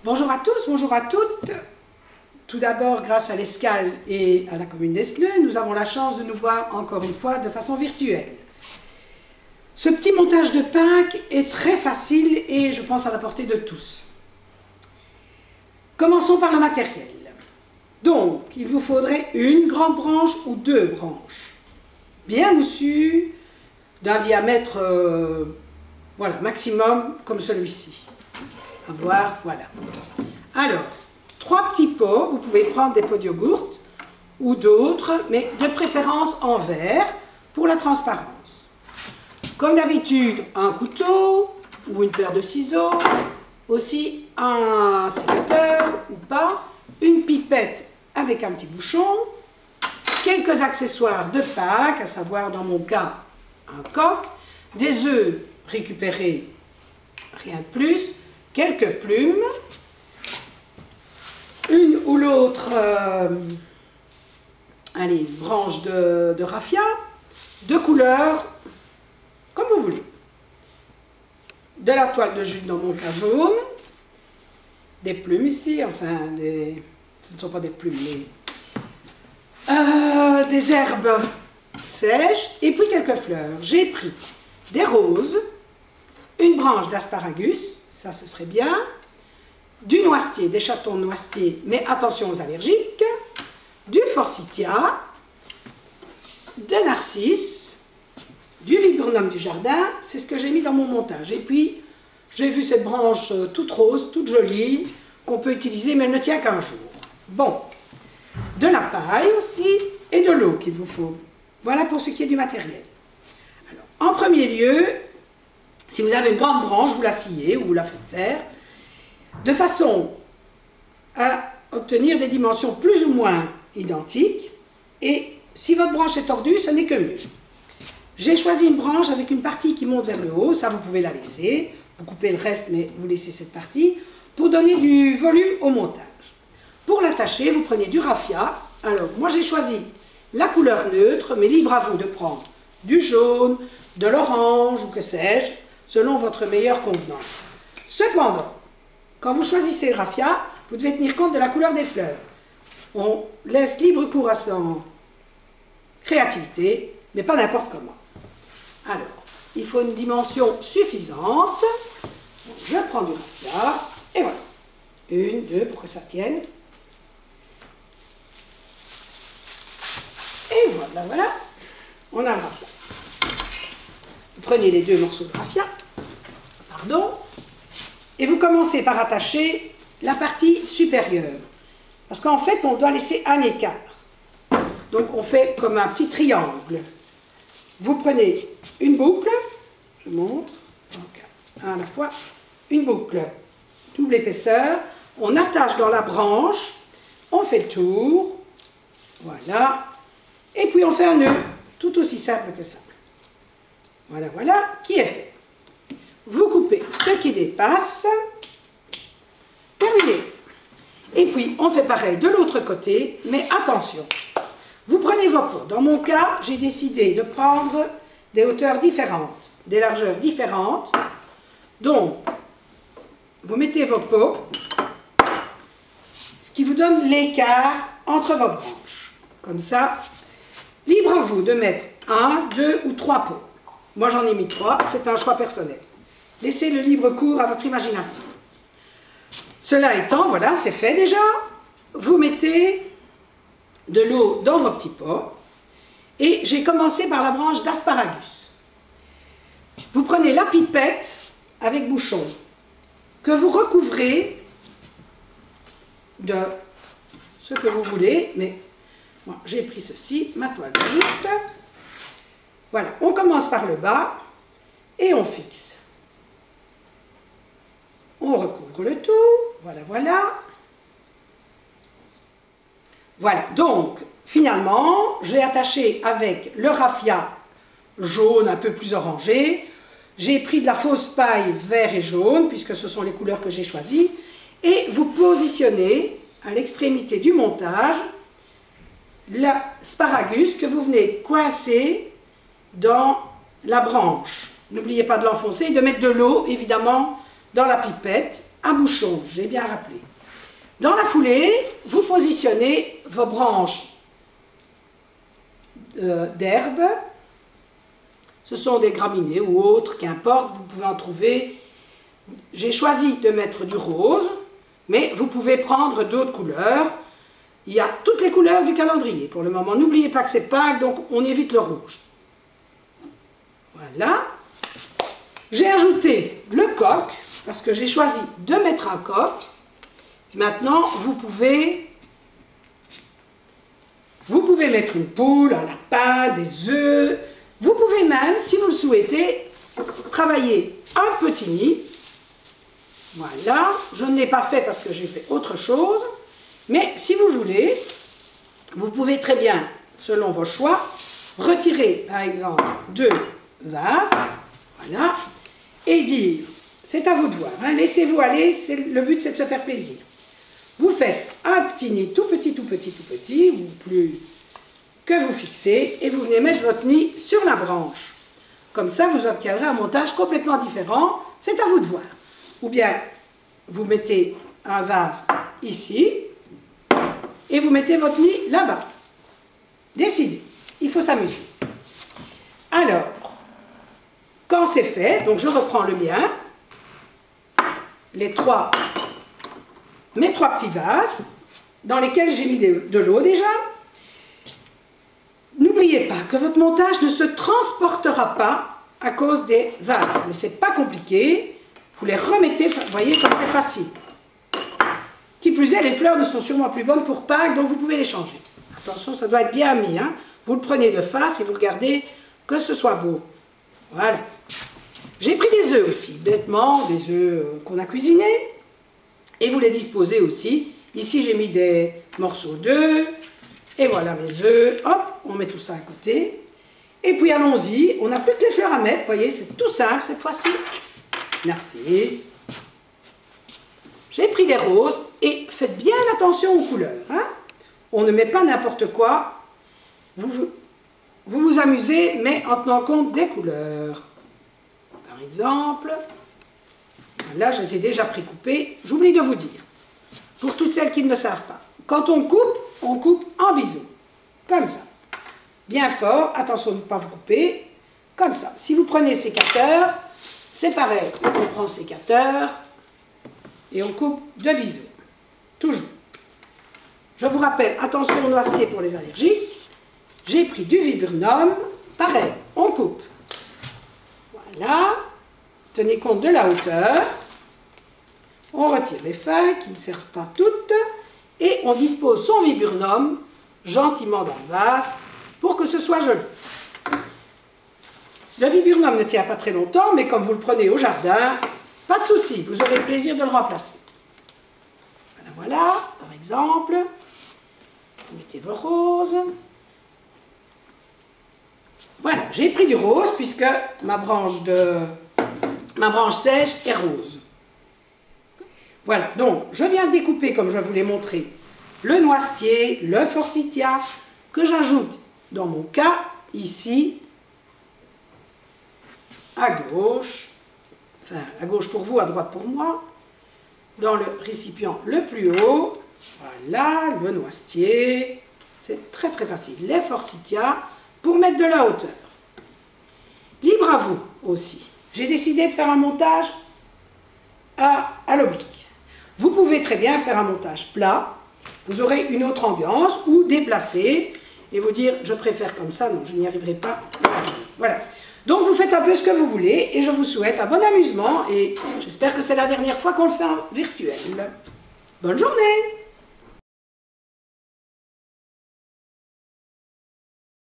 Bonjour à tous, bonjour à toutes. Tout d'abord, grâce à l'Escale et à la commune d'Escleux, nous avons la chance de nous voir encore une fois de façon virtuelle. Ce petit montage de Pâques est très facile et je pense à la portée de tous. Commençons par le matériel. Donc, il vous faudrait une grande branche ou deux branches, bien moussues, d'un diamètre voilà, maximum comme celui-ci. À voir, voilà. Alors, 3 petits pots, vous pouvez prendre des pots de yogourt ou d'autres, mais de préférence en verre pour la transparence. Comme d'habitude, un couteau ou une paire de ciseaux, aussi un sécateur ou pas, une pipette avec un petit bouchon, quelques accessoires de Pâques, à savoir dans mon cas un coq, des œufs récupérés, rien de plus, quelques plumes, une ou l'autre branche de raffia, de couleur, comme vous voulez. De la toile de jute dans mon cas jaune, des plumes ici, enfin, ce ne sont pas des plumes, mais des herbes sèches, et puis quelques fleurs. J'ai pris des roses, une branche d'asparagus, ça ce serait bien, du noisetier, des chatons de noisetier, mais attention aux allergiques, du forsythia, de narcisse, du viburnum du jardin, c'est ce que j'ai mis dans mon montage. Et puis, j'ai vu cette branche toute rose, toute jolie, qu'on peut utiliser, mais elle ne tient qu'un jour. Bon, de la paille aussi, et de l'eau qu'il vous faut. Voilà pour ce qui est du matériel. Alors, en premier lieu, si vous avez une grande branche, vous la sciez ou vous la faites faire, de façon à obtenir des dimensions plus ou moins identiques, et si votre branche est tordue, ce n'est que mieux. J'ai choisi une branche avec une partie qui monte vers le haut, ça vous pouvez la laisser, vous coupez le reste, mais vous laissez cette partie, pour donner du volume au montage. Pour l'attacher, vous prenez du raffia. Alors, moi j'ai choisi la couleur neutre, mais libre à vous de prendre du jaune, de l'orange, ou que sais-je, selon votre meilleure convenance. Cependant, quand vous choisissez le raffia, vous devez tenir compte de la couleur des fleurs. On laisse libre cours à son créativité, mais pas n'importe comment. Alors, il faut une dimension suffisante. Je prends du raffia, et voilà. Une, deux, pour que ça tienne. Et voilà, voilà. On a le raffia. Vous prenez les 2 morceaux de raffia, pardon, et vous commencez par attacher la partie supérieure. Parce qu'en fait, on doit laisser un écart. Donc, on fait comme un petit triangle. Vous prenez une boucle, je montre, donc, à la fois, une boucle, double épaisseur, on attache dans la branche, on fait le tour, voilà, et puis on fait un nœud, tout aussi simple que ça. Voilà, voilà, qui est fait. Vous coupez ce qui dépasse, terminé. Et puis, on fait pareil de l'autre côté, mais attention, vous prenez vos pots. Dans mon cas, j'ai décidé de prendre des hauteurs différentes, des largeurs différentes. Donc, vous mettez vos pots, ce qui vous donne l'écart entre vos branches. Comme ça, libre à vous de mettre 1, 2 ou 3 pots. Moi, j'en ai mis 3, c'est un choix personnel. Laissez le libre cours à votre imagination. Cela étant, voilà, c'est fait déjà. Vous mettez de l'eau dans vos petits pots. Et j'ai commencé par la branche d'asparagus. Vous prenez la pipette avec bouchon que vous recouvrez de ce que vous voulez. Mais moi, j'ai pris ceci, ma toile de jute. Voilà, on commence par le bas et on fixe. On recouvre le tout, voilà, voilà. Voilà, donc, finalement, j'ai attaché avec le raffia jaune un peu plus orangé. J'ai pris de la fausse paille vert et jaune, puisque ce sont les couleurs que j'ai choisies. Et vous positionnez à l'extrémité du montage l'asparagus que vous venez coincer dans la branche. N'oubliez pas de l'enfoncer et de mettre de l'eau, évidemment, dans la pipette un bouchon, j'ai bien rappelé. Dans la foulée, vous positionnez vos branches d'herbe. Ce sont des graminées ou autres, qu'importe, vous pouvez en trouver. J'ai choisi de mettre du rose, mais vous pouvez prendre d'autres couleurs. Il y a toutes les couleurs du calendrier. Pour le moment, n'oubliez pas que c'est Pâques, donc on évite le rouge. Voilà. J'ai ajouté le coq, parce que j'ai choisi de mettre un coq. Maintenant, vous pouvez mettre une poule, un lapin, des œufs. Vous pouvez même, si vous le souhaitez, travailler un petit nid. Voilà. Je ne l'ai pas fait parce que j'ai fait autre chose. Mais si vous voulez, vous pouvez très bien, selon vos choix, retirer par exemple 2 vases, voilà, et dire, c'est à vous de voir, hein, laissez-vous aller, le but c'est de se faire plaisir. Vous faites un petit nid tout petit, tout petit, tout petit, ou plus que vous fixez, et vous venez mettre votre nid sur la branche. Comme ça, vous obtiendrez un montage complètement différent, c'est à vous de voir. Ou bien, vous mettez un vase ici, et vous mettez votre nid là-bas. Décidez, il faut s'amuser. Alors, quand c'est fait, donc je reprends le mien, mes 3 petits vases, dans lesquels j'ai mis de l'eau déjà. N'oubliez pas que votre montage ne se transportera pas à cause des vases, mais c'est pas compliqué, vous les remettez, vous voyez comme c'est facile. Qui plus est, les fleurs ne sont sûrement plus bonnes pour Pâques, donc vous pouvez les changer. Attention, ça doit être bien mis, hein. Vous le prenez de face et vous regardez que ce soit beau. Voilà. J'ai pris des œufs aussi, bêtement, des œufs qu'on a cuisinés. Et vous les disposez aussi. Ici, j'ai mis des morceaux d'œufs. Et voilà mes œufs. Hop, on met tout ça à côté. Et puis allons-y. On n'a plus que les fleurs à mettre. Vous voyez, c'est tout simple cette fois-ci. Narcisse. J'ai pris des roses. Et faites bien attention aux couleurs, hein. On ne met pas n'importe quoi. Vous vous amusez, mais en tenant compte des couleurs. Par exemple, là, je les ai déjà précoupées. J'oublie de vous dire, pour toutes celles qui ne le savent pas, quand on coupe en bisous, comme ça. Bien fort, attention de ne pas vous couper, comme ça. Si vous prenez sécateur, c'est pareil. On prend le sécateur et on coupe de bisous. Toujours. Je vous rappelle, attention au noisetier pour les allergiques. J'ai pris du viburnum, pareil, on coupe. Voilà. Tenez compte de la hauteur. On retire les feuilles qui ne servent pas toutes. Et on dispose son viburnum gentiment dans le vase pour que ce soit joli. Le viburnum ne tient pas très longtemps, mais comme vous le prenez au jardin, pas de souci, vous aurez le plaisir de le remplacer. Voilà, par exemple, vous mettez vos roses. Voilà, j'ai pris du rose puisque ma branche sèche est rose. Voilà, donc je viens de découper, comme je vous l'ai montré, le noisetier, le forsythia, que j'ajoute dans mon cas, ici, à gauche, enfin à gauche pour vous, à droite pour moi, dans le récipient le plus haut, voilà, le noisetier, c'est très très facile, les forsythia, pour mettre de la hauteur. Libre à vous aussi. J'ai décidé de faire un montage à l'oblique. Vous pouvez très bien faire un montage plat, vous aurez une autre ambiance, ou déplacer, et vous dire, je préfère comme ça, non, je n'y arriverai pas. Voilà. Donc vous faites un peu ce que vous voulez, et je vous souhaite un bon amusement, et j'espère que c'est la dernière fois qu'on le fait en virtuel. Bonne journée!